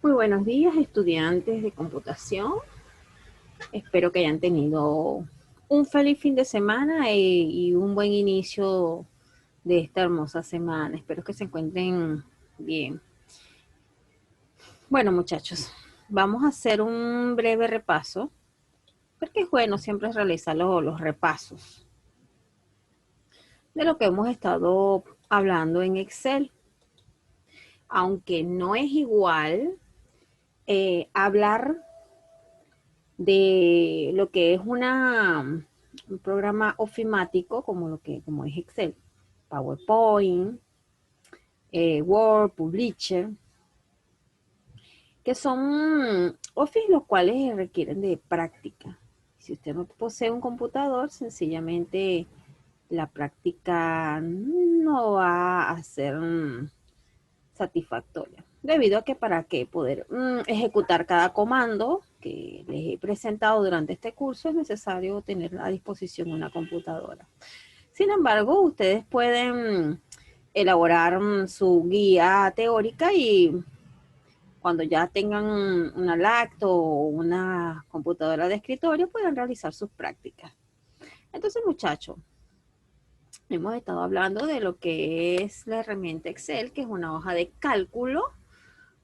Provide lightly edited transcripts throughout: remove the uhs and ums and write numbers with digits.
Muy buenos días, estudiantes de computación. Espero que hayan tenido un feliz fin de semana y un buen inicio de esta hermosa semana. Espero que se encuentren bien. Bueno, muchachos, vamos a hacer un breve repaso, porque es bueno siempre realizar los repasos de lo que hemos estado hablando en Excel. Aunque no es igual hablar de lo que es un programa ofimático como es Excel, PowerPoint, Word, Publisher, que son Office los cuales requieren de práctica. Si usted no posee un computador, sencillamente la práctica no va a ser satisfactoria. Debido a que para que poder ejecutar cada comando que les he presentado durante este curso es necesario tener a disposición una computadora. Sin embargo, ustedes pueden elaborar su guía teórica y cuando ya tengan una lacto o una computadora de escritorio pueden realizar sus prácticas. Entonces, muchachos, hemos estado hablando de lo que es la herramienta Excel, que es una hoja de cálculo,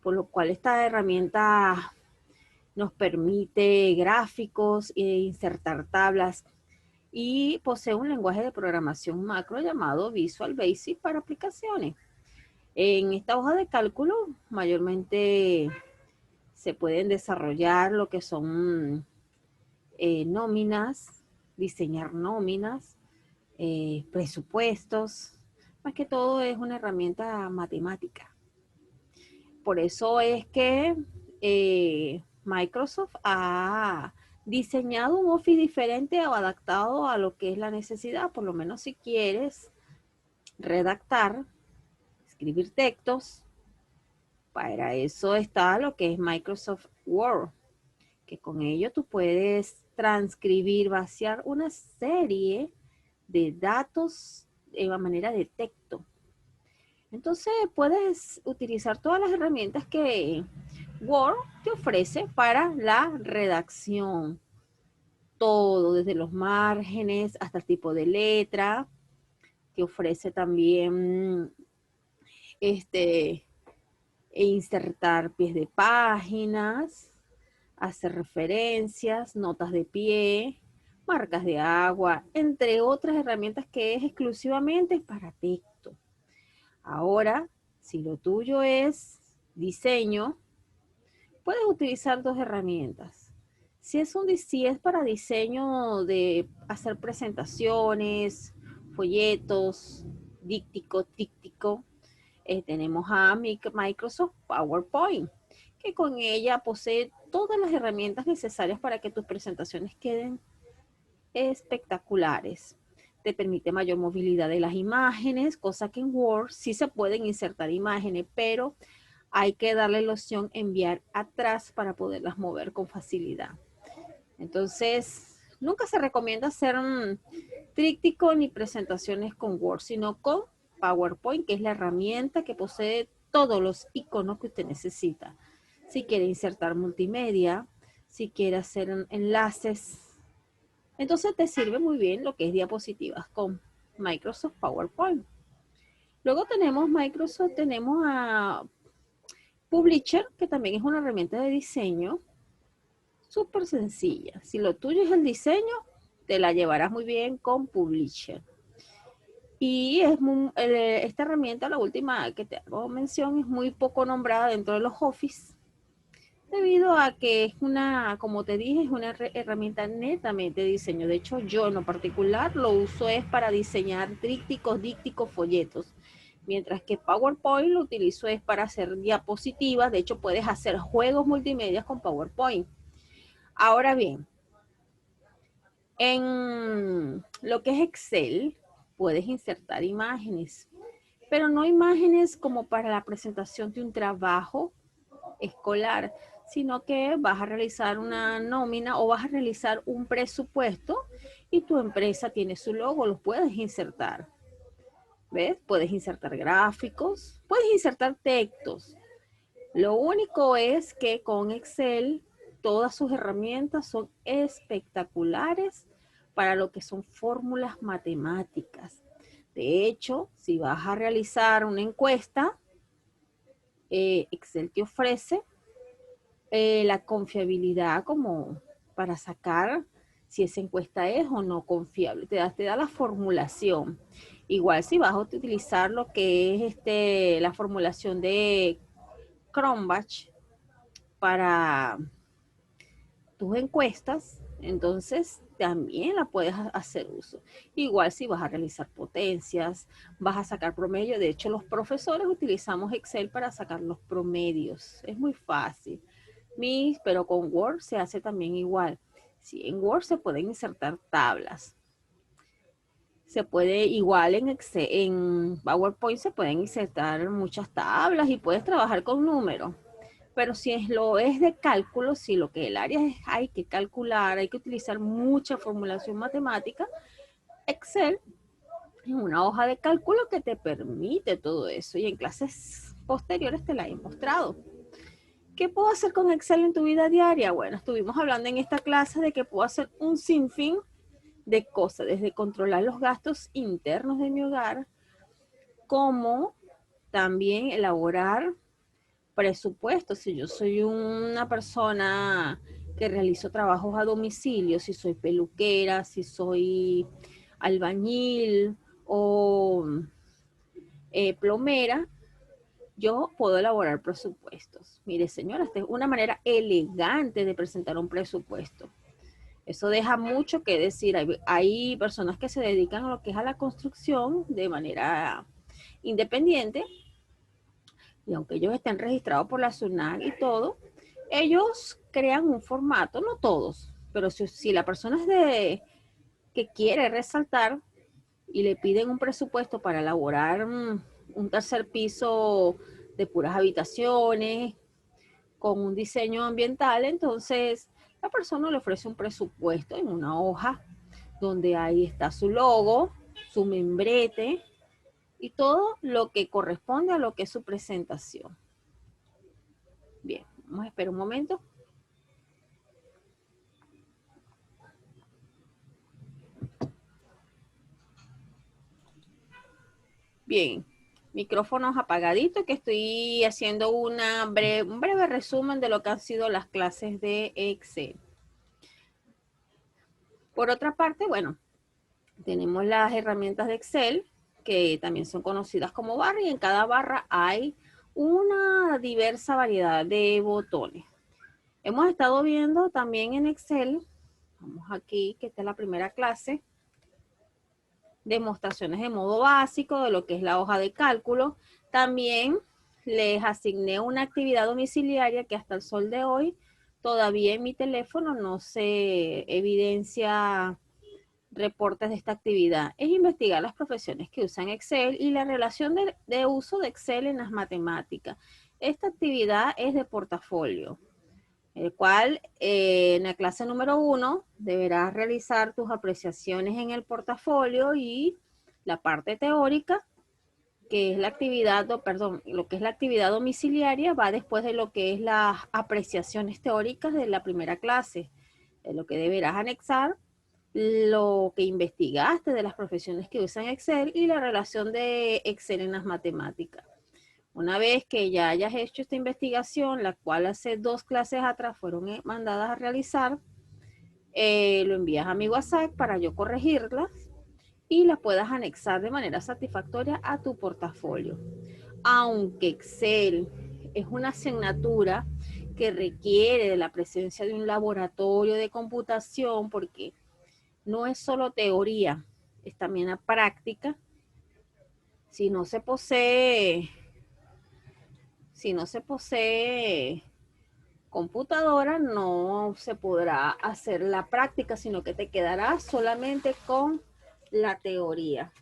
por lo cual esta herramienta nos permite gráficos e insertar tablas y posee un lenguaje de programación macro llamado Visual Basic para aplicaciones. En esta hoja de cálculo mayormente se pueden desarrollar lo que son nóminas, diseñar nóminas, presupuestos, más que todo es una herramienta matemática. Por eso es que Microsoft ha diseñado un Office diferente o adaptado a lo que es la necesidad, por lo menos si quieres redactar, escribir textos, para eso está lo que es Microsoft Word, que con ello tú puedes transcribir, vaciar una serie de datos de manera de texto. Entonces puedes utilizar todas las herramientas que Word te ofrece para la redacción. Todo, desde los márgenes hasta el tipo de letra. Te ofrece también insertar pies de páginas, hacer referencias, notas de pie, marcas de agua, entre otras herramientas que es exclusivamente para texto. Ahora, si lo tuyo es diseño, puedes utilizar dos herramientas. Si es para diseño de hacer presentaciones, folletos, díptico, tríptico, tenemos a Microsoft PowerPoint, que con ella posee todas las herramientas necesarias para que tus presentaciones queden espectaculares. Te permite mayor movilidad de las imágenes, cosa que en Word sí se pueden insertar imágenes, pero hay que darle la opción enviar atrás para poderlas mover con facilidad. Entonces, nunca se recomienda hacer un tríptico ni presentaciones con Word, sino con PowerPoint, que es la herramienta que posee todos los iconos que usted necesita. Si quiere insertar multimedia, si quiere hacer enlaces, entonces te sirve muy bien lo que es diapositivas con Microsoft PowerPoint. Luego tenemos a Publisher, que también es una herramienta de diseño súper sencilla. Si lo tuyo es el diseño, te la llevarás muy bien con Publisher. Y esta herramienta, la última que te hago mención, es muy poco nombrada dentro de los Office, debido a que es como te dije, es una herramienta netamente de diseño. De hecho, yo en lo particular lo uso es para diseñar trípticos, dípticos, folletos. Mientras que PowerPoint lo utilizo es para hacer diapositivas. De hecho, puedes hacer juegos multimedia con PowerPoint. Ahora bien, en lo que es Excel, puedes insertar imágenes, pero no imágenes como para la presentación de un trabajo escolar, sino que vas a realizar una nómina o vas a realizar un presupuesto y tu empresa tiene su logo, los puedes insertar. ¿Ves? Puedes insertar gráficos, puedes insertar textos. Lo único es que con Excel todas sus herramientas son espectaculares para lo que son fórmulas matemáticas. De hecho, si vas a realizar una encuesta, Excel te ofrece la confiabilidad como para sacar si esa encuesta es o no confiable. Te da la formulación. Igual si vas a utilizar lo que es la formulación de Cronbach para tus encuestas, entonces también la puedes hacer uso. Igual si vas a realizar potencias, vas a sacar promedio. De hecho, los profesores utilizamos Excel para sacar los promedios. Es muy fácil. Pero con Word se hace también igual. Sí, en Word se pueden insertar tablas. Se puede igual en Excel, en PowerPoint se pueden insertar muchas tablas y puedes trabajar con números. Pero si lo es de cálculo, si lo que el área es hay que calcular, hay que utilizar mucha formulación matemática, Excel es una hoja de cálculo que te permite todo eso. Y en clases posteriores te la he mostrado. ¿Qué puedo hacer con Excel en tu vida diaria? Bueno, estuvimos hablando en esta clase de que puedo hacer un sinfín de cosas, desde controlar los gastos internos de mi hogar, como también elaborar presupuestos. Si yo soy una persona que realizo trabajos a domicilio, si soy peluquera, si soy albañil o plomera, yo puedo elaborar presupuestos. Mire, señora, esta es una manera elegante de presentar un presupuesto. Eso deja mucho que decir. Hay personas que se dedican a lo que es a la construcción de manera independiente, y aunque ellos estén registrados por la SUNAT y todo, ellos crean un formato, no todos, pero si la persona es que quiere resaltar y le piden un presupuesto para elaborar un tercer piso de puras habitaciones, con un diseño ambiental, entonces la persona le ofrece un presupuesto en una hoja donde ahí está su logo, su membrete y todo lo que corresponde a lo que es su presentación. Bien, vamos a esperar un momento. Bien, micrófonos apagaditos, que estoy haciendo un breve resumen de lo que han sido las clases de Excel. Por otra parte, bueno, tenemos las herramientas de Excel, que también son conocidas como barra, y en cada barra hay una diversa variedad de botones. Hemos estado viendo también en Excel, vamos aquí, que esta es la primera clase, demostraciones de modo básico de lo que es la hoja de cálculo. También les asigné una actividad domiciliaria que hasta el sol de hoy todavía en mi teléfono no se evidencia reportes de esta actividad. Es investigar las profesiones que usan Excel y la relación de uso de Excel en las matemáticas. Esta actividad es de portafolio, el cual en la clase número 1 deberás realizar tus apreciaciones en el portafolio y la parte teórica, que es la actividad, perdón, lo que es la actividad domiciliaria va después de lo que es las apreciaciones teóricas de la primera clase, de lo que deberás anexar lo que investigaste de las profesiones que usan Excel y la relación de Excel en las matemáticas. Una vez que ya hayas hecho esta investigación, la cual hace 2 clases atrás fueron mandadas a realizar, lo envías a mi WhatsApp para yo corregirlas y las puedas anexar de manera satisfactoria a tu portafolio. Aunque Excel es una asignatura que requiere de la presencia de un laboratorio de computación, porque no es solo teoría, es también la práctica. Si no se posee computadora, no se podrá hacer la práctica, sino que te quedará solamente con la teoría.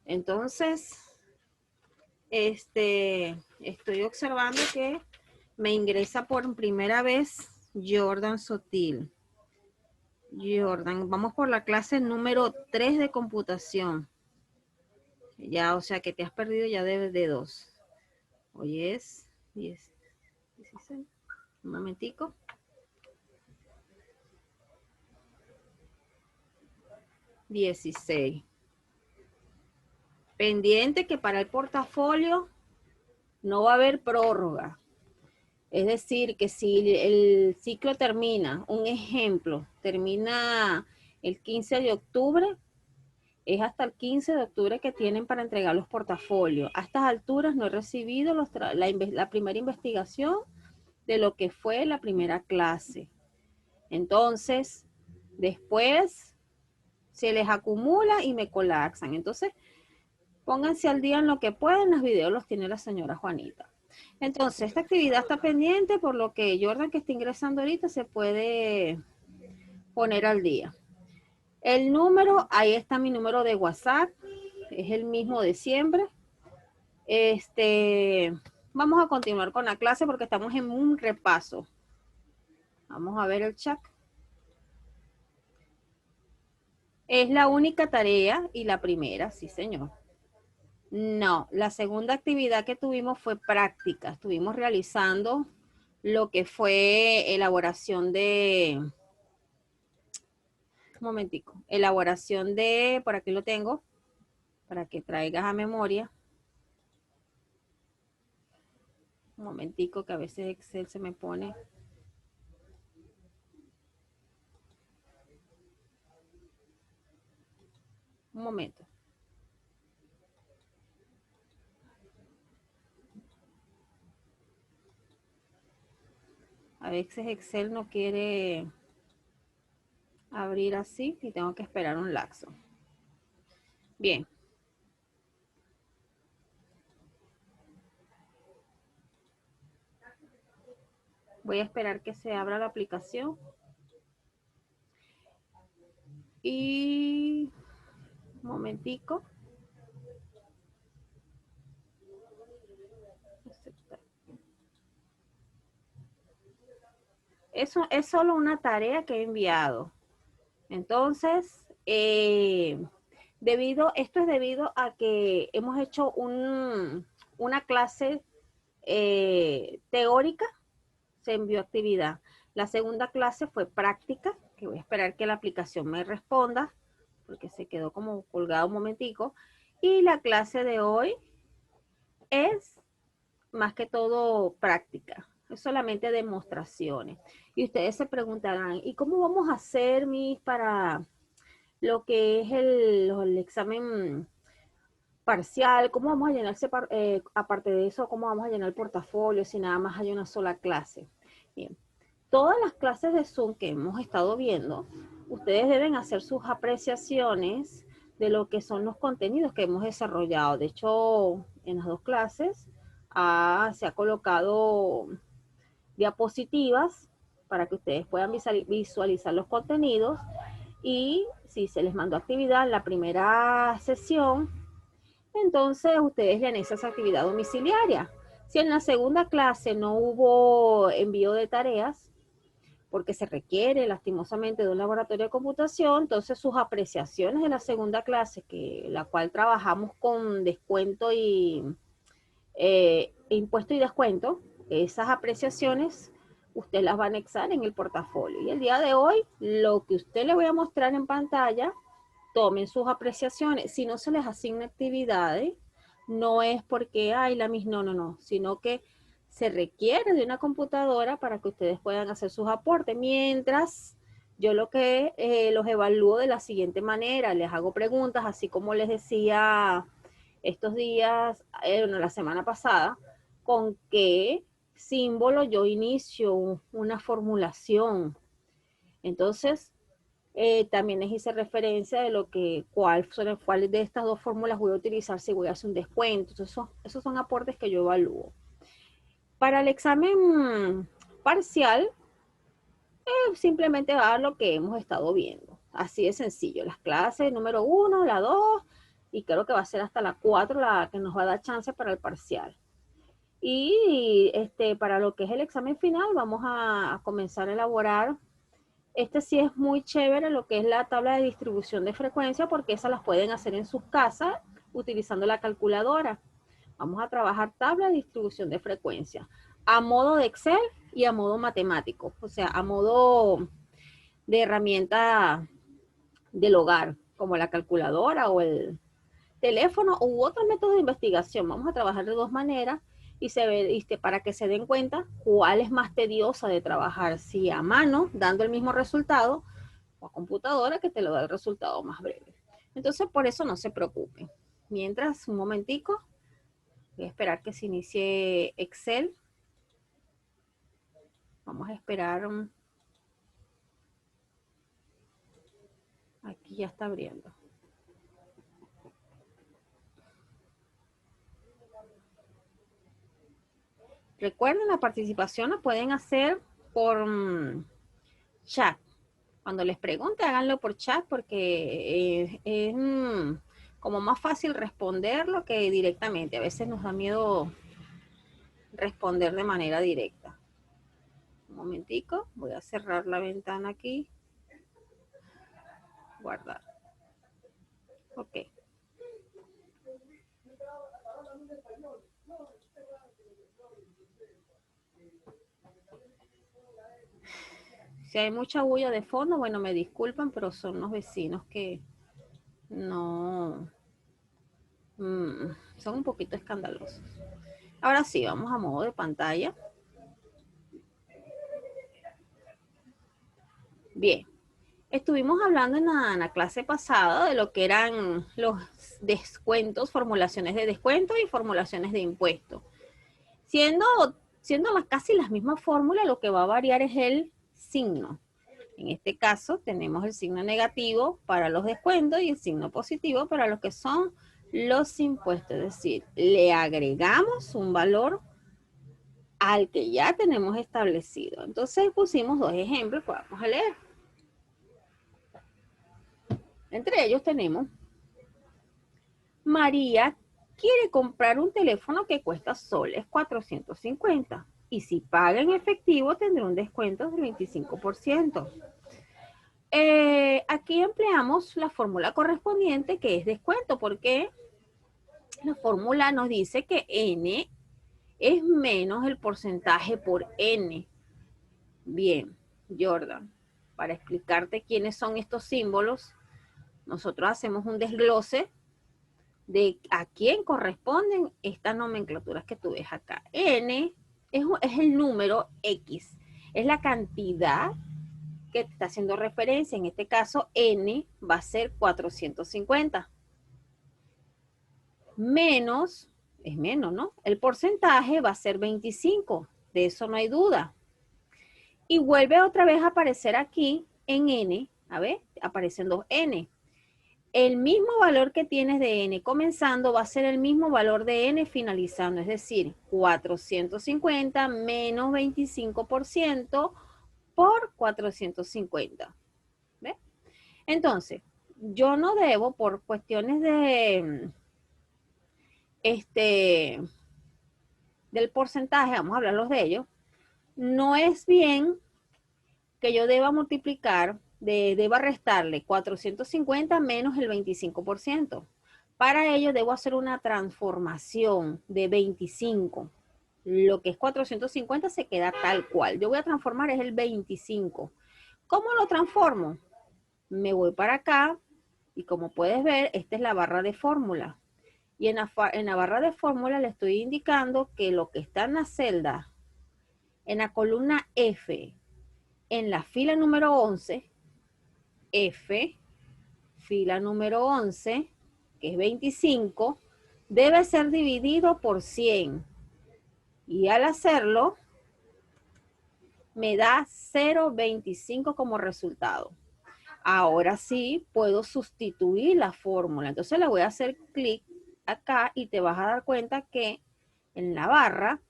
Entonces, estoy observando que me ingresa por primera vez Jordan Sotil. Jordan, vamos por la clase número 3 de computación. Ya, o sea que te has perdido ya de 2. Hoy es 10. 15. Un momentico. $16. Pendiente que para el portafolio no va a haber prórroga. Es decir, que si el ciclo termina, un ejemplo, termina el 15 de octubre, es hasta el 15 de octubre que tienen para entregar los portafolios. A estas alturas no he recibido la primera investigación de lo que fue la primera clase. Entonces, después se les acumula y me colapsan. Entonces, pónganse al día en lo que pueden, los videos los tiene la señora Juanita. Entonces, esta actividad está pendiente, por lo que Jordan, que está ingresando ahorita, se puede poner al día. El número, ahí está mi número de WhatsApp, es el mismo de siempre. Vamos a continuar con la clase porque estamos en un repaso. Vamos a ver el chat. Es la única tarea y la primera, sí señor. No, la segunda actividad que tuvimos fue práctica. Estuvimos realizando lo que fue elaboración de, un momentico, elaboración de, por aquí lo tengo, para que traigas a memoria. Un momentico que a veces Excel se me pone. Un momento. A veces Excel no quiere abrir así y tengo que esperar un lapso. Bien. Voy a esperar que se abra la aplicación. Y un momentico. Eso es solo una tarea que he enviado. Entonces, esto es debido a que hemos hecho una clase teórica, se envió actividad. La segunda clase fue práctica, que voy a esperar que la aplicación me responda, porque se quedó como colgado un momentico. Y la clase de hoy es más que todo práctica, es solamente demostraciones. Y ustedes se preguntarán, ¿y cómo vamos a hacer, Miss, para lo que es el examen parcial? ¿Cómo vamos a llenar, aparte de eso, cómo vamos a llenar el portafolio si nada más hay una sola clase? Bien, todas las clases de Zoom que hemos estado viendo, ustedes deben hacer sus apreciaciones de lo que son los contenidos que hemos desarrollado. De hecho, en las dos clases se ha colocado diapositivas para que ustedes puedan visualizar los contenidos, y si se les mandó actividad en la primera sesión, entonces ustedes realizan esa actividad domiciliaria. Si en la segunda clase no hubo envío de tareas, porque se requiere lastimosamente de un laboratorio de computación, entonces sus apreciaciones de la segunda clase, la cual trabajamos con descuento y impuesto y descuento, esas apreciaciones usted las va a anexar en el portafolio. Y el día de hoy, lo que usted le voy a mostrar en pantalla, tomen sus apreciaciones. Si no se les asigna actividades, no es porque, ay, no, sino que se requiere de una computadora para que ustedes puedan hacer sus aportes. Mientras, yo los evalúo de la siguiente manera, les hago preguntas, así como les decía estos días, la semana pasada, con qué símbolo yo inicio una formulación. Entonces, también les hice referencia de cuál de estas dos fórmulas voy a utilizar si voy a hacer un descuento. Entonces, esos son aportes que yo evalúo. Para el examen parcial, simplemente va a dar lo que hemos estado viendo. Así de sencillo. Las clases número 1, la 2, y creo que va a ser hasta la 4 la que nos va a dar chance para el parcial. Y para lo que es el examen final, vamos a comenzar a elaborar. Sí es muy chévere lo que es la tabla de distribución de frecuencia, porque esas las pueden hacer en sus casas utilizando la calculadora. Vamos a trabajar tabla de distribución de frecuencia. A modo de Excel, y a modo matemático, o sea, a modo de herramienta del hogar, como la calculadora o el teléfono u otro método de investigación. Vamos a trabajar de dos maneras y se ve, para que se den cuenta cuál es más tediosa de trabajar, si a mano, dando el mismo resultado, o a computadora, que te lo da el resultado más breve. Entonces, por eso no se preocupen. Mientras, un momentico, voy a esperar que se inicie Excel. Vamos a esperar. Aquí ya está abriendo. Recuerden, la participación la pueden hacer por chat. Cuando les pregunte, háganlo por chat porque es como más fácil responderlo que directamente. A veces nos da miedo responder de manera directa. Un momentico, voy a cerrar la ventana aquí. Guardar. Ok. Si hay mucha bulla de fondo, bueno, me disculpan, pero son los vecinos que no son un poquito escandalosos. Ahora sí, vamos a modo de pantalla. Bien, estuvimos hablando en la clase pasada de lo que eran los descuentos, formulaciones de descuento y formulaciones de impuesto. Siendo casi las mismas fórmulas, lo que va a variar es el signo. En este caso tenemos el signo negativo para los descuentos y el signo positivo para lo que son los impuestos. Es decir, le agregamos un valor al que ya tenemos establecido. Entonces pusimos dos ejemplos que vamos a leer. Entre ellos tenemos: María quiere comprar un teléfono que cuesta soles 450 y si paga en efectivo tendrá un descuento del 25%. Aquí empleamos la fórmula correspondiente, que es descuento, porque la fórmula nos dice que N es menos el porcentaje por N. Bien, Jordan, para explicarte quiénes son estos símbolos, nosotros hacemos un desglose de a quién corresponden estas nomenclaturas que tú ves acá. N es el número X, es la cantidad que te está haciendo referencia. En este caso, N va a ser 450. Menos, es menos, ¿no? El porcentaje va a ser 25, de eso no hay duda. Y vuelve otra vez a aparecer aquí en N, a ver, aparecen dos N. El mismo valor que tienes de N comenzando va a ser el mismo valor de N finalizando, es decir, 450 menos 25% por 450. ¿Ves? Entonces, yo no debo, por cuestiones de del porcentaje, vamos a hablarlos de ellos, no es bien que yo deba multiplicar, deba restarle 450 menos el 25%. Para ello debo hacer una transformación de 25. Lo que es 450 se queda tal cual. Yo voy a transformar es el 25. ¿Cómo lo transformo? Me voy para acá y como puedes ver, esta es la barra de fórmula. Y en la barra de fórmula le estoy indicando que lo que está en la celda, en la columna F, en la fila número 11, F, fila número 11, que es 25, debe ser dividido por 100. Y al hacerlo, me da 0,25 como resultado. Ahora sí puedo sustituir la fórmula. Entonces le voy a hacer clic acá y te vas a dar cuenta que en la barra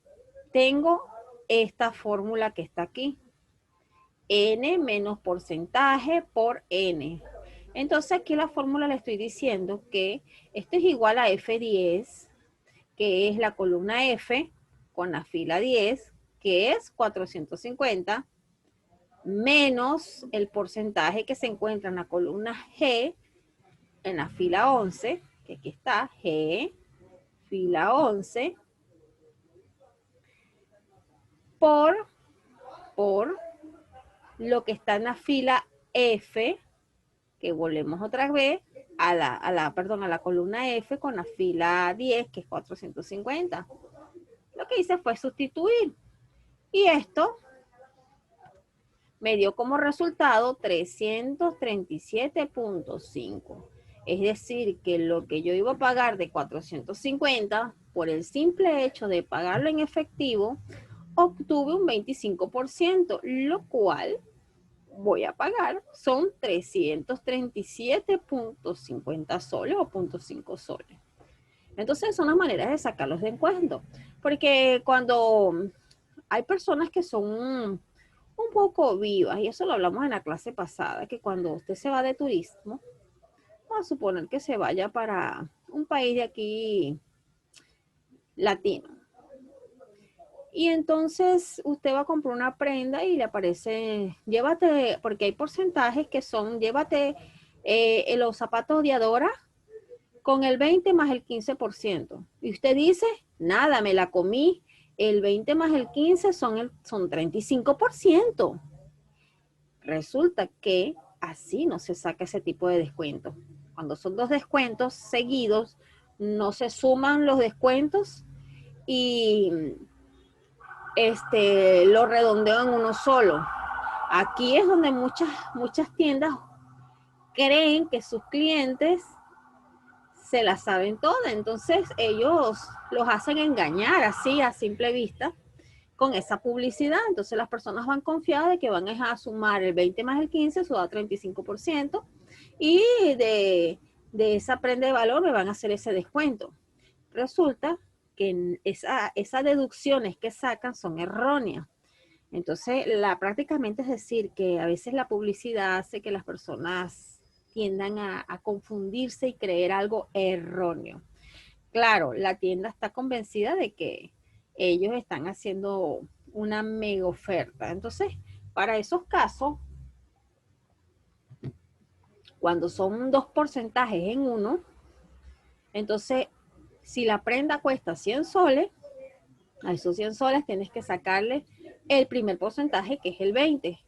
tengo esta fórmula que está aquí. N menos porcentaje por N. Entonces aquí la fórmula le estoy diciendo que esto es igual a F10, que es la columna F con la fila 10, que es 450, menos el porcentaje que se encuentra en la columna G, en la fila 11, que aquí está, G, fila 11, por por lo que está en la fila F, que volvemos otra vez a la columna F con la fila 10, que es 450. Lo que hice fue sustituir. Y esto me dio como resultado 337.5. Es decir, que lo que yo iba a pagar de 450, por el simple hecho de pagarlo en efectivo, obtuve un 25%, lo cual voy a pagar son 337.50 soles o 0.5 soles. Entonces son las maneras de sacarlos de cuento. Porque cuando hay personas que son un poco vivas, y eso lo hablamos en la clase pasada, que cuando usted se va de turismo, vamos a suponer que se vaya para un país de aquí latino. Y entonces usted va a comprar una prenda y le aparece, llévate, porque hay porcentajes que son, llévate los zapatos de Adora con el 20 más el 15%. Y usted dice, nada, me la comí, el 20 más el 15 son 35%. Resulta que así no se saca ese tipo de descuento. Cuando son dos descuentos seguidos, no se suman los descuentos y lo redondeo en uno solo. Aquí es donde muchas tiendas creen que sus clientes se la saben todas, entonces ellos los hacen engañar así a simple vista con esa publicidad. Entonces las personas van confiadas de que van a sumar el 20 más el 15, eso da 35%, y de esa prenda de valor me van a hacer ese descuento. Resulta que esas deducciones que sacan son erróneas. Entonces, prácticamente es decir que a veces la publicidad hace que las personas tiendan a confundirse y creer algo erróneo. Claro, la tienda está convencida de que ellos están haciendo una mega oferta. Entonces, para esos casos, cuando son dos porcentajes en uno, entonces, si la prenda cuesta 100 soles, a esos 100 soles tienes que sacarle el primer porcentaje, que es el 20.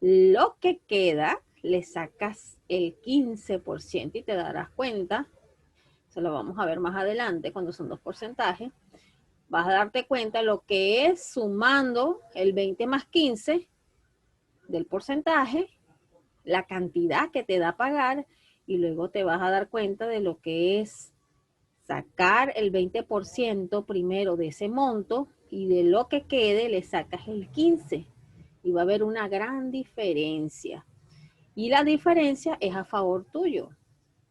Lo que queda, le sacas el 15% y te darás cuenta, se lo vamos a ver más adelante cuando son dos porcentajes, vas a darte cuenta lo que es sumando el 20 más 15 del porcentaje, la cantidad que te da a pagar, y luego te vas a dar cuenta de lo que es sacar el 20% primero de ese monto, y de lo que quede le sacas el 15%, y va a haber una gran diferencia. Y la diferencia es a favor tuyo,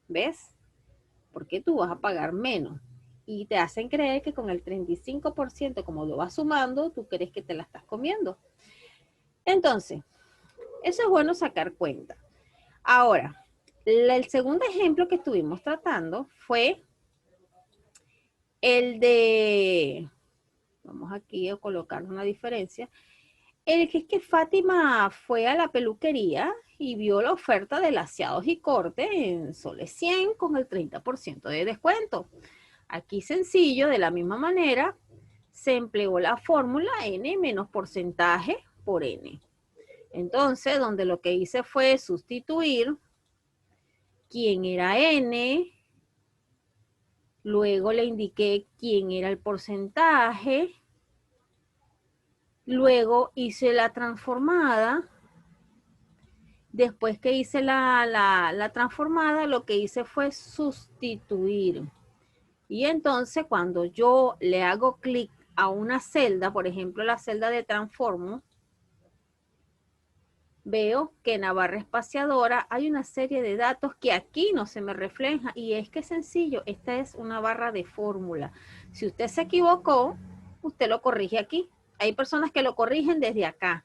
¿ves? Porque tú vas a pagar menos. Y te hacen creer que con el 35%, como lo vas sumando, tú crees que te la estás comiendo. Entonces, eso es bueno sacar cuenta. Ahora, el segundo ejemplo que estuvimos tratando fue el de, vamos aquí a colocar una diferencia, el que es que Fátima fue a la peluquería y vio la oferta de laseados y corte en soles 100 con el 30% de descuento. Aquí sencillo, de la misma manera, se empleó la fórmula N menos porcentaje por N. Entonces, donde lo que hice fue sustituir quién era N, luego le indiqué quién era el porcentaje, luego hice la transformada. Después que hice la transformada, lo que hice fue sustituir. Y entonces cuando yo le hago clic a una celda, por ejemplo la celda de transformo, veo que en la barra espaciadora hay una serie de datos que aquí no se me refleja, y es que es sencillo, esta es una barra de fórmula. Si usted se equivocó, usted lo corrige aquí. Hay personas que lo corrigen desde acá,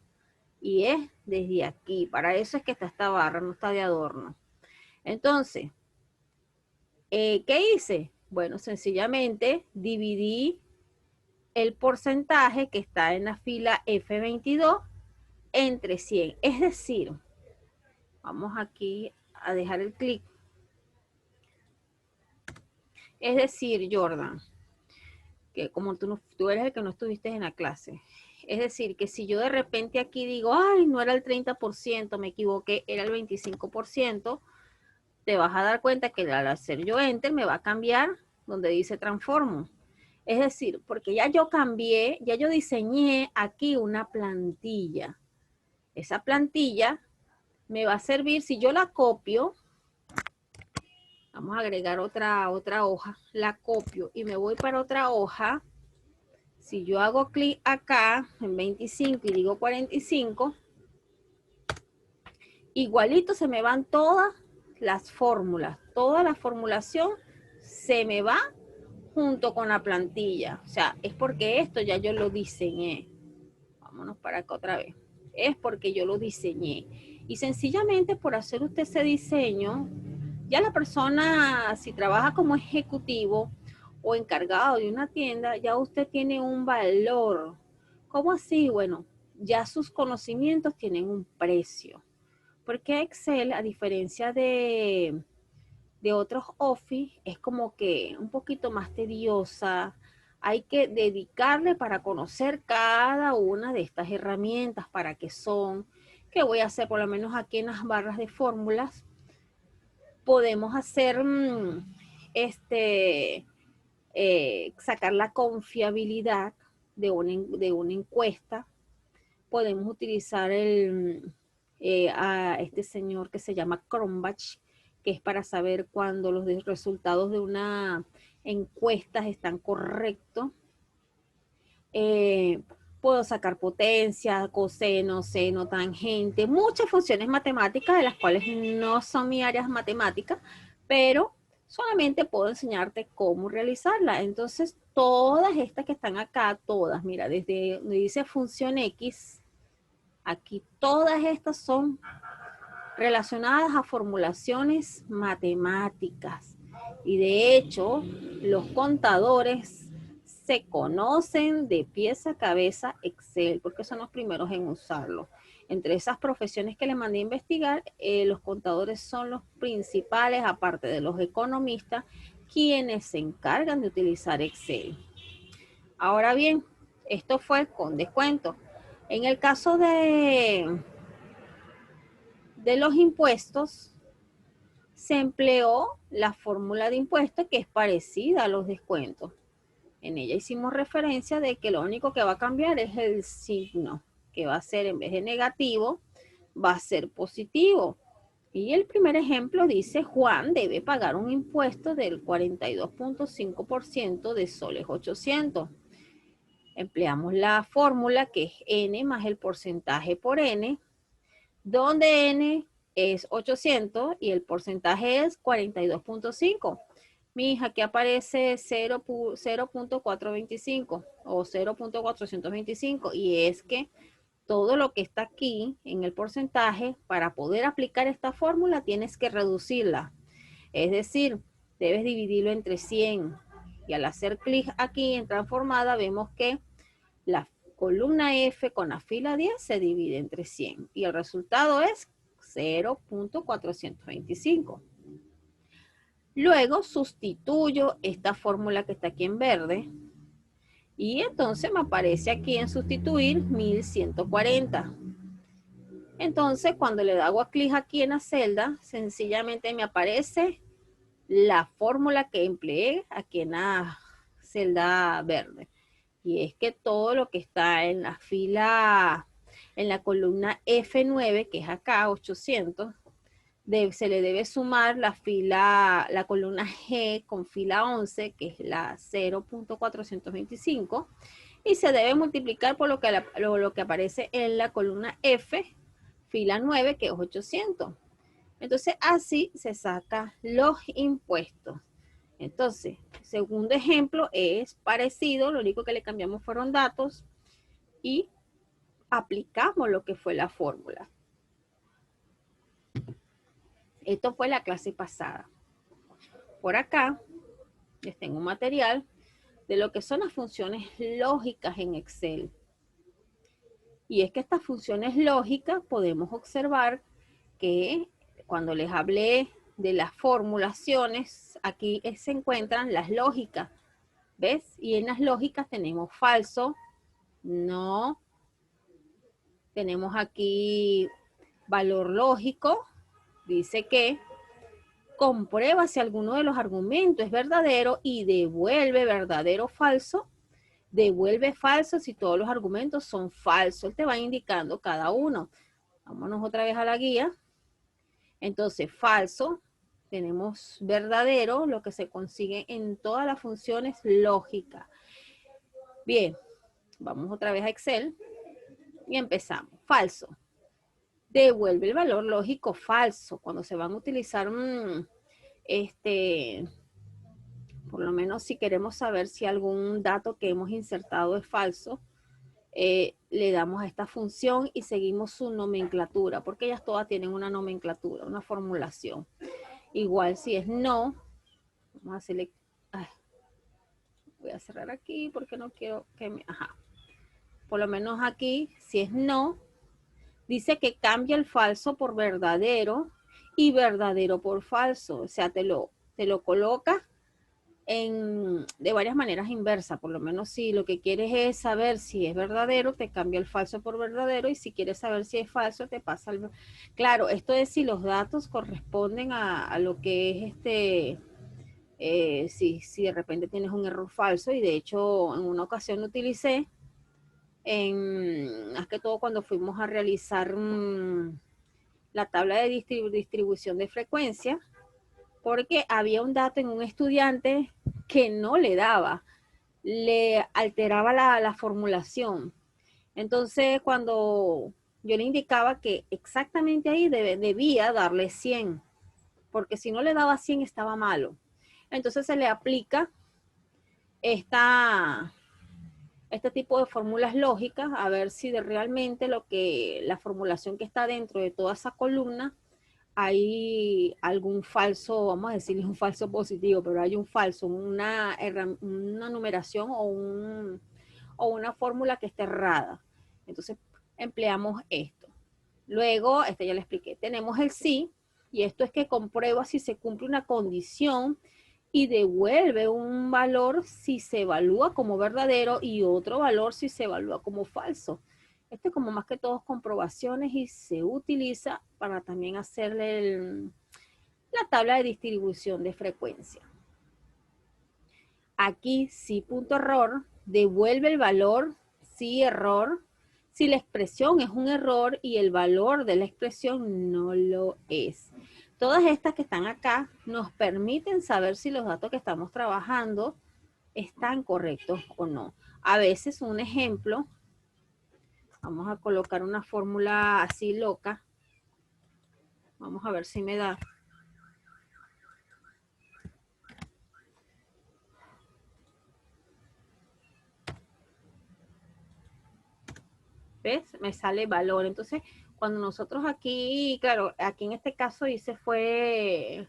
y es desde aquí. Para eso es que está esta barra, no está de adorno. Entonces, ¿qué hice? Bueno, sencillamente dividí el porcentaje que está en la fila F22 entre 100. Es decir, vamos aquí a dejar el clic. Es decir, Jordan, que como tú eres el que no estuviste en la clase, Es decir, que si yo de repente aquí digo, ay, no era el 30%, me equivoqué, era el 25%, te vas a dar cuenta que al hacer yo enter me va a cambiar donde dice transformo. Es decir, porque ya yo cambié, ya yo diseñé aquí una plantilla. Esa plantilla me va a servir, si yo la copio, vamos a agregar otra hoja, la copio y me voy para otra hoja. Si yo hago clic acá en 25 y digo 45, igualito se me van todas las fórmulas, toda la formulación se me va junto con la plantilla. O sea, es porque esto ya yo lo diseñé. Vámonos para acá otra vez. Es porque yo lo diseñé. Y sencillamente por hacer usted ese diseño, ya la persona, si trabaja como ejecutivo o encargado de una tienda, ya usted tiene un valor. ¿Cómo así? Bueno, ya sus conocimientos tienen un precio. Porque Excel, a diferencia de otros Office, es como que un poquito más tediosa. Hay que dedicarle para conocer cada una de estas herramientas, para qué son, qué voy a hacer, por lo menos aquí en las barras de fórmulas. Podemos hacer, sacar la confiabilidad de una encuesta. Podemos utilizar a este señor que se llama Cronbach, que es para saber cuando los resultados de una encuesta están correctos. Eh, Puedo sacar potencia, coseno, seno, tangente, muchas funciones matemáticas de las cuales no son mi área matemática, pero solamente puedo enseñarte cómo realizarla. Entonces, todas estas que están acá, todas, mira, desde donde dice función X, aquí todas estas son relacionadas a formulaciones matemáticas. Y de hecho, los contadores se conocen de pies a cabeza Excel, porque son los primeros en usarlo. Entre esas profesiones que le mandé a investigar, los contadores son los principales, aparte de los economistas, quienes se encargan de utilizar Excel. Ahora bien, esto fue con descuento. En el caso de los impuestos, se empleó la fórmula de impuestos que es parecida a los descuentos. En ella hicimos referencia de que lo único que va a cambiar es el signo, que va a ser, en vez de negativo, va a ser positivo. Y el primer ejemplo dice, Juan debe pagar un impuesto del 42.5% de soles 800. Empleamos la fórmula que es n más el porcentaje por n, donde n es 800 y el porcentaje es 42.5. Mi hija, aquí aparece 0.425 o 0.425, y es que todo lo que está aquí en el porcentaje, para poder aplicar esta fórmula tienes que reducirla. Es decir, debes dividirlo entre 100. Y al hacer clic aquí en transformada, vemos que la columna F con la fila 10 se divide entre 100 y el resultado es 0.425. Luego sustituyo esta fórmula que está aquí en verde y entonces me aparece aquí en sustituir 1140. Entonces cuando le hago clic aquí en la celda, sencillamente me aparece la fórmula que empleé aquí en la celda verde. Y es que todo lo que está en la fila, en la columna F9, que es acá, 800, se le debe sumar la columna G con fila 11, que es la 0.425, y se debe multiplicar por lo que aparece en la columna F, fila 9, que es 800. Entonces, así se sacan los impuestos. Entonces, segundo ejemplo es parecido, lo único que le cambiamos fueron datos y aplicamos lo que fue la fórmula. Esto fue la clase pasada. Por acá les tengo un material de lo que son las funciones lógicas en Excel. Y es que estas funciones lógicas podemos observar que cuando les hablé de las formulaciones, aquí se encuentran las lógicas. ¿Ves? Y en las lógicas tenemos falso, no, Tenemos aquí valor lógico. Dice que comprueba si alguno de los argumentos es verdadero y devuelve verdadero o falso. Devuelve falso si todos los argumentos son falsos. Él te va indicando cada uno. Vámonos otra vez a la guía. Entonces, falso, tenemos verdadero, lo que se consigue en todas las funciones lógicas. Bien, vamos otra vez a Excel y empezamos. Falso. Devuelve el valor lógico falso. Cuando se van a utilizar, por lo menos si queremos saber si algún dato que hemos insertado es falso, le damos a esta función y seguimos su nomenclatura, porque ellas todas tienen una nomenclatura, una formulación. Igual si es no, vamos a hacerle, voy a cerrar aquí porque no quiero que me, por lo menos aquí, si es no, dice que cambia el falso por verdadero y verdadero por falso, o sea, te lo coloca de varias maneras inversas. Por lo menos si lo que quieres es saber si es verdadero, te cambia el falso por verdadero, y si quieres saber si es falso, te pasa el... Claro, esto es si los datos corresponden a lo que es si de repente tienes un error falso, y de hecho en una ocasión lo utilicé, más que todo cuando fuimos a realizar la tabla de distribución de frecuencia, porque había un dato en un estudiante que no le daba, le alteraba la formulación. Entonces, cuando yo le indicaba que exactamente ahí debía darle 100, porque si no le daba 100 estaba malo. Entonces se le aplica este tipo de fórmulas lógicas a ver si realmente la formulación que está dentro de toda esa columna hay algún falso, vamos a decirle un falso positivo, pero hay un falso, una numeración o una fórmula que esté errada. Entonces empleamos esto. Luego, ya le expliqué, tenemos el sí, y esto es que comprueba si se cumple una condición y devuelve un valor si se evalúa como verdadero y otro valor si se evalúa como falso. Este es como más que todo comprobaciones y se utiliza para también hacerle la tabla de distribución de frecuencia. Aquí sí punto error, devuelve el valor sí error si la expresión es un error y el valor de la expresión no lo es. Todas estas que están acá nos permiten saber si los datos que estamos trabajando están correctos o no. A veces, un ejemplo, vamos a colocar una fórmula así loca. Vamos a ver si me da. ¿Ves? Me sale valor. Entonces, cuando nosotros aquí, claro, aquí en este caso hice fue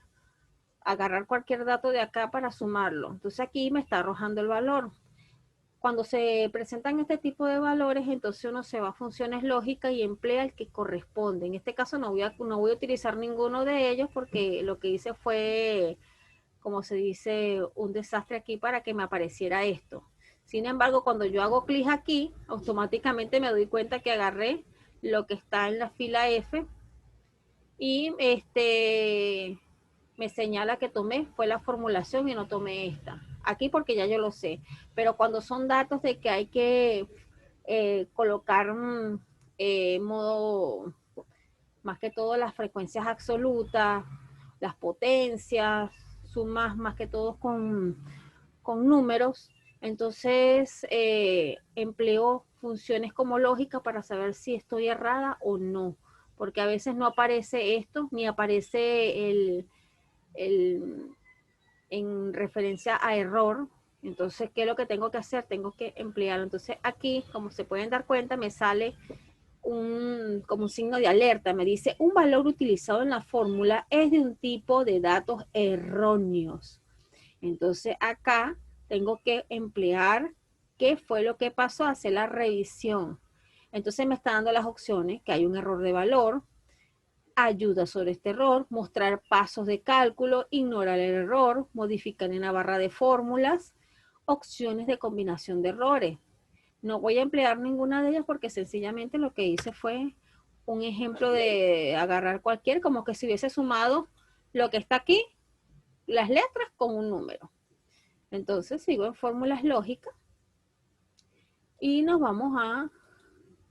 agarrar cualquier dato de acá para sumarlo. Entonces aquí me está arrojando el valor. Cuando se presentan este tipo de valores, entonces uno se va a funciones lógicas y emplea el que corresponde. En este caso no voy a utilizar ninguno de ellos porque lo que hice fue, como se dice, un desastre aquí para que me apareciera esto. Sin embargo, cuando yo hago clic aquí, automáticamente me doy cuenta que agarré lo que está en la fila F y me señala que tomé fue la formulación y no tomé esta. Aquí porque ya yo lo sé. Pero cuando son datos de que hay que colocar modo, más que todo las frecuencias absolutas, las potencias, sumas más que todo con números, entonces empleo funciones como lógica para saber si estoy errada o no, porque a veces no aparece esto, ni aparece en referencia a error. Entonces, ¿qué es lo que tengo que hacer? Tengo que emplearlo. Entonces, aquí, como se pueden dar cuenta, me sale como un signo de alerta. Me dice, un valor utilizado en la fórmula es de un tipo de datos erróneos. Entonces, acá tengo que emplear qué fue lo que pasó, hacer la revisión. Entonces, me está dando las opciones, que hay un error de valor, ayuda sobre este error, mostrar pasos de cálculo, ignorar el error, modificar en la barra de fórmulas, opciones de combinación de errores. No voy a emplear ninguna de ellas porque sencillamente lo que hice fue un ejemplo de agarrar cualquier, como que si hubiese sumado lo que está aquí, las letras con un número. Entonces sigo en fórmulas lógicas y nos vamos a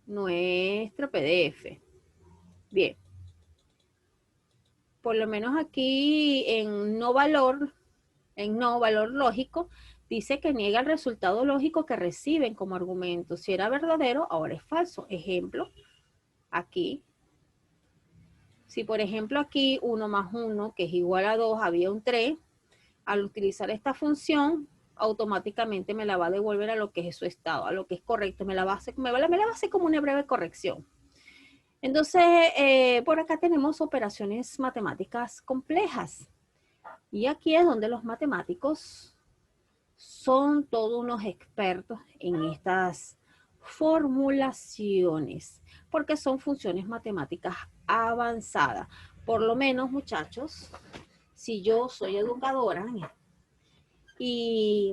nuestro PDF. Bien, por lo menos aquí en no valor lógico, dice que niega el resultado lógico que reciben como argumento. Si era verdadero, ahora es falso. Ejemplo, aquí. Si por ejemplo aquí 1 más 1, que es igual a 2, había un 3, al utilizar esta función, automáticamente me la va a devolver a lo que es su estado, a lo que es correcto. Me la va a hacer como una breve corrección. Entonces, por acá tenemos operaciones matemáticas complejas. Y aquí es donde los matemáticos son todos unos expertos en estas formulaciones, porque son funciones matemáticas avanzadas. Por lo menos, muchachos, si yo soy educadora y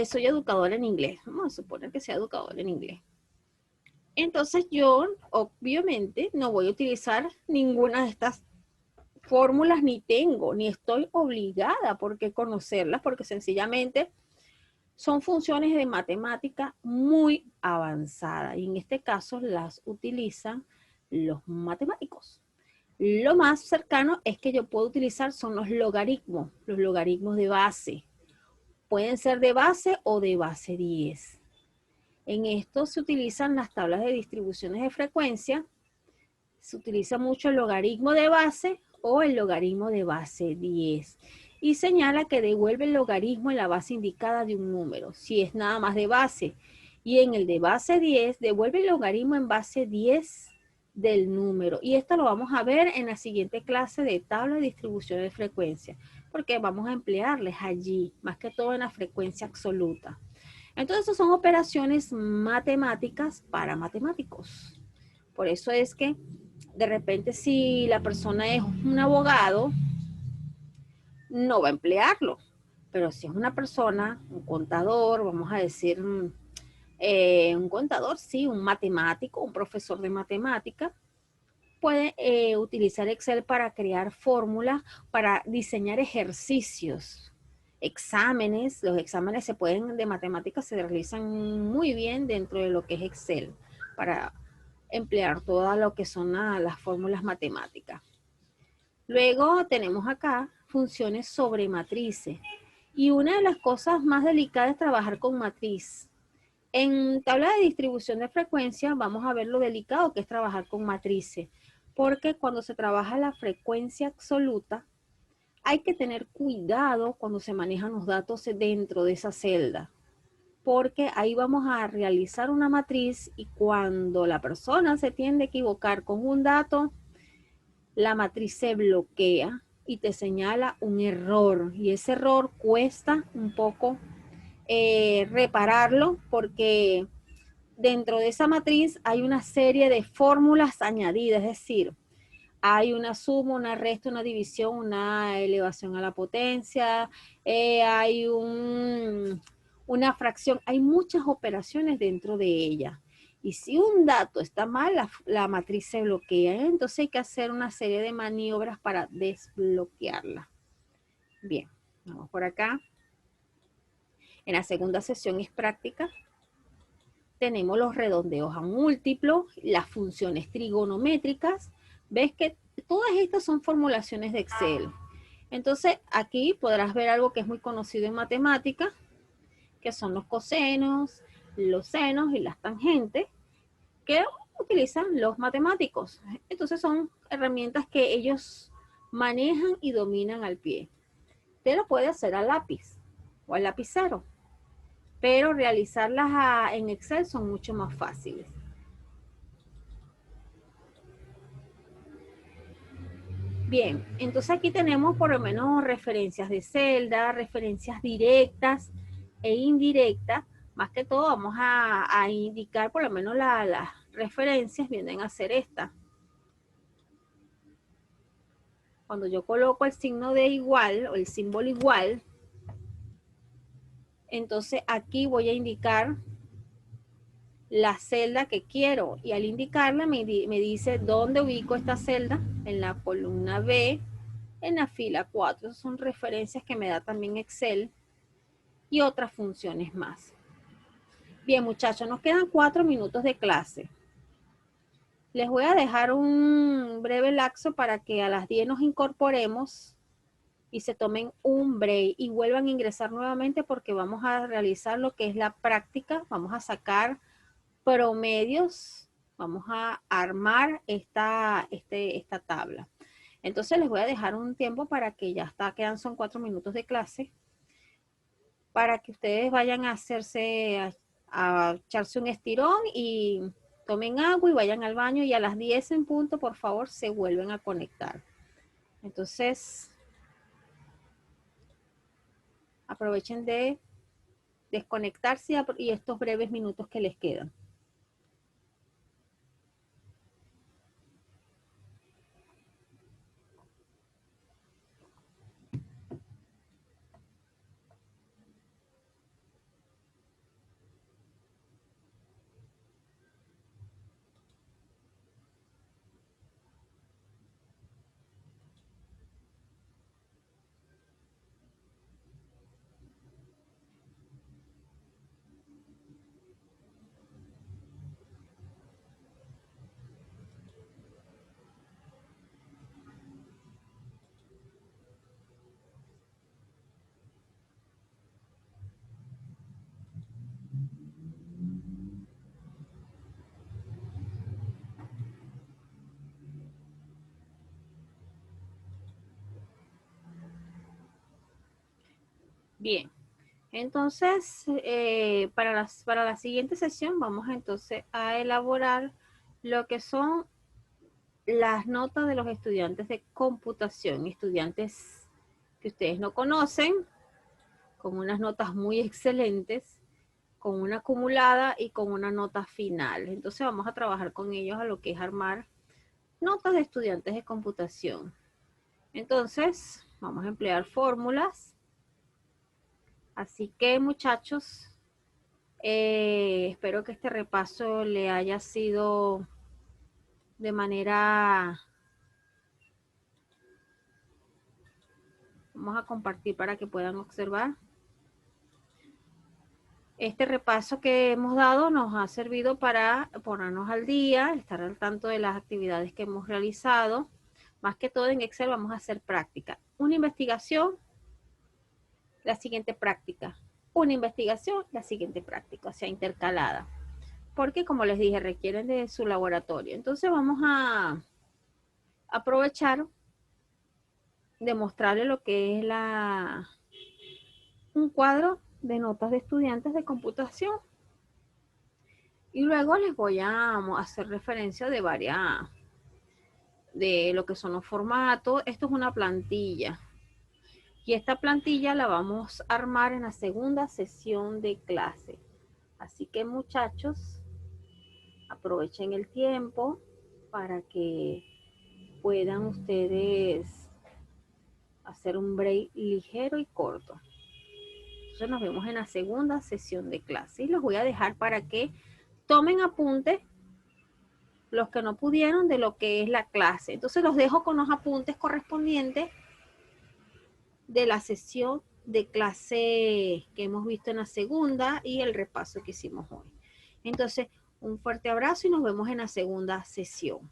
soy educadora en inglés, vamos a suponer que sea educadora en inglés. Entonces yo, obviamente, no voy a utilizar ninguna de estas fórmulas, ni estoy obligada por qué conocerlas, porque sencillamente son funciones de matemática muy avanzadas y en este caso las utilizan los matemáticos. Lo más cercano es que yo puedo utilizar son los logaritmos de base. Pueden ser de base o de base 10. En esto se utilizan las tablas de distribuciones de frecuencia. Se utiliza mucho el logaritmo de base o el logaritmo de base 10. Y señala que devuelve el logaritmo en la base indicada de un número, si es nada más de base. Y en el de base 10, devuelve el logaritmo en base 10 del número. Y esto lo vamos a ver en la siguiente clase de tabla de distribución de frecuencia, porque vamos a emplearles allí, más que todo en la frecuencia absoluta. Entonces, son operaciones matemáticas para matemáticos. Por eso es que de repente si la persona es un abogado, no va a emplearlo. Pero si es una persona, un contador, vamos a decir, un contador, sí, un matemático, un profesor de matemática, puede utilizar Excel para crear fórmulas, para diseñar ejercicios, exámenes. Los exámenes de matemáticas se realizan muy bien dentro de lo que es Excel, para emplear todo lo que son las fórmulas matemáticas. Luego tenemos acá funciones sobre matrices. Y una de las cosas más delicadas es trabajar con matriz. En tabla de distribución de frecuencia vamos a ver lo delicado que es trabajar con matrices. Porque cuando se trabaja la frecuencia absoluta, hay que tener cuidado cuando se manejan los datos dentro de esa celda. Porque ahí vamos a realizar una matriz y cuando la persona se tiende a equivocar con un dato, la matriz se bloquea y te señala un error. Y ese error cuesta un poco repararlo porque dentro de esa matriz hay una serie de fórmulas añadidas, es decir, hay una suma, una resta, una división, una elevación a la potencia, hay una fracción, hay muchas operaciones dentro de ella. Y si un dato está mal, la matriz se bloquea. Entonces hay que hacer una serie de maniobras para desbloquearla. Bien, vamos por acá. En la segunda sesión es práctica. Tenemos los redondeos a múltiplos, las funciones trigonométricas. Ves que todas estas son formulaciones de Excel. Entonces aquí podrás ver algo que es muy conocido en matemáticas, que son los cosenos, los senos y las tangentes, que utilizan los matemáticos. Entonces son herramientas que ellos manejan y dominan al pie. Te lo puede hacer al lápiz o al lapicero, pero realizarlas en Excel son mucho más fáciles. Bien, entonces aquí tenemos por lo menos referencias de celda, referencias directas e indirectas. Más que todo vamos a indicar por lo menos las referencias vienen a ser estas. Cuando yo coloco el signo de igual o el símbolo igual, Entonces aquí voy a indicar la celda que quiero y al indicarla me dice dónde ubico esta celda, en la columna B, en la fila 4. Esas son referencias que me da también Excel y otras funciones más. Bien, muchachos, nos quedan 4 minutos de clase. Les voy a dejar un breve lapso para que a las 10 nos incorporemos y se tomen un break y vuelvan a ingresar nuevamente porque vamos a realizar lo que es la práctica. Vamos a sacar promedios, vamos a armar esta tabla. Entonces les voy a dejar un tiempo para que ya está, quedan son 4 minutos de clase, para que ustedes vayan a hacerse, a echarse un estirón y tomen agua y vayan al baño y a las 10 en punto, por favor, se vuelven a conectar. Entonces, aprovechen de desconectarse y estos breves minutos que les quedan. Bien, entonces para la siguiente sesión vamos entonces a elaborar lo que son las notas de los estudiantes de computación, estudiantes que ustedes no conocen, con unas notas muy excelentes, con una acumulada y con una nota final. Entonces vamos a trabajar con ellos a lo que es armar notas de estudiantes de computación. Entonces vamos a emplear fórmulas. Así que muchachos, espero que este repaso le haya sido de manera... Vamos a compartir para que puedan observar. Este repaso que hemos dado nos ha servido para ponernos al día, estar al tanto de las actividades que hemos realizado. Más que todo en Excel vamos a hacer práctica. Una investigación, la siguiente práctica. Una investigación, la siguiente práctica, o sea, intercalada. Porque como les dije, requieren de su laboratorio. Entonces vamos a aprovechar de mostrarles lo que es un cuadro de notas de estudiantes de computación. Y luego les voy a hacer referencia de de lo que son los formatos. Esto es una plantilla. Y esta plantilla la vamos a armar en la segunda sesión de clase. Así que muchachos, aprovechen el tiempo para que puedan ustedes hacer un break ligero y corto. Entonces nos vemos en la segunda sesión de clase. Y los voy a dejar para que tomen apuntes los que no pudieron de lo que es la clase. Entonces los dejo con los apuntes correspondientes de la sesión de clase que hemos visto en la segunda y el repaso que hicimos hoy. Entonces, un fuerte abrazo y nos vemos en la segunda sesión.